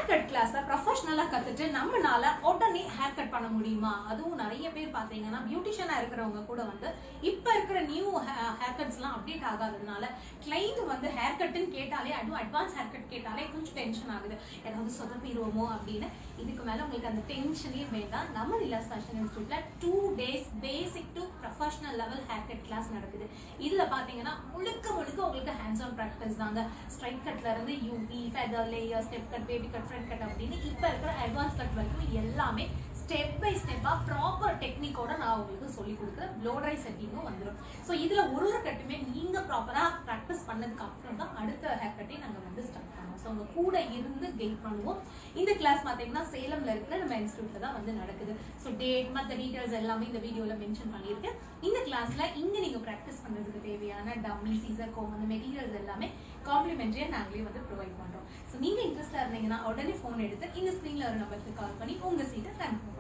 Hair cut கிளாஸை ப்ரொஃபஷனலாக கற்றுட்டு நம்மளால உடனே ஹேர் கட் பண்ண முடியுமா? அதுவும் நிறைய பேர் பார்த்தீங்கன்னா பியூட்டிஷியனாக இருக்கிறவங்க கூட வந்து இப்போ இருக்கிற நியூ ஹேர் கட்ஸ்லாம் அப்டேட் ஆகாததுனால கிளைண்ட் வந்து ஹேர் கட்டுன்னு கேட்டாலே, அதுவும் அட்வான்ஸ் ஹேர் கட் கேட்டாலே கொஞ்சம் டென்ஷன் ஆகுது. ஏதாவது சொதப்பிடுவோமோ அப்படின்னு. இதுக்கு மேலே உங்களுக்கு அந்த டென்ஷனே வேண்டாம். நம்ம ரிலாக்ஸ் ஃபேஷன் இன்ஸ்டியூட்ல 2 days basic to professional level hair cut class நடக்குது. இதில் பார்த்தீங்கன்னா முழுக்க உங்களுக்கு ஹேண்ட்ஸ் ஆன் ப்ராக்டிஸ் தாங்க. ஸ்ட்ரைட் கட்ல இருந்து U V, feather, layer, step cut, baby cut, front cut அப்படின்னு இப்போ இருக்கிற அட்வான்ஸ் கட் வரைக்கும் எல்லாமே ஸ்டெப் பை ஸ்டெப்பாக ப்ராப்பர் டெக்னிக்கோட நான் உங்களுக்கு சொல்லி கொடுக்குறேன். ப்ளோ ட்ரை செட்டிங்கும் வந்துடும். ஸோ இதில் ஒரு கட்டுமே நீங்கள் ப்ராப்பராக ப்ராக்டிஸ் பண்ணதுக்கு அப்புறம் தான் அடுத்த ஹேர் கட்டை நாங்கள் வந்து ஸ்டார்ட் பண்ணுவோம். ஸோ உங்கள் கூட இருந்து கெயிட் பண்ணுவோம். இந்த கிளாஸ் பார்த்தீங்கன்னா சேலம்ல இருக்கிற நம்ம இன்ஸ்டியூட்ல தான் வந்து நடக்குது. ஸோ டேட் மற்ற டீட்டெயில்ஸ் எல்லாமே இந்த வீடியோவில் மென்ஷன் பண்ணியிருக்கேன். இந்த கிளாஸ்ல இங்கே நீங்கள் ப்ராக்டிஸ் பண்ணுறதுக்கு தேவையான டம்மி, சீசர், கோம், அந்த மெட்டீரியல்ஸ் எல்லாமே காம்ப்ளிமெண்ட்ரியாக நாங்களே வந்து ப்ரொவைட் பண்ணுறோம். ஸோ நீங்கள் இன்ட்ரெஸ்டாக இருந்தீங்கன்னா உடனே ஃபோன் எடுத்து இந்த ஸ்க்ரீனில் ஒரு நம்பருக்கு கால் பண்ணி உங்கள் சீட்டை கன்ஃபார்ம்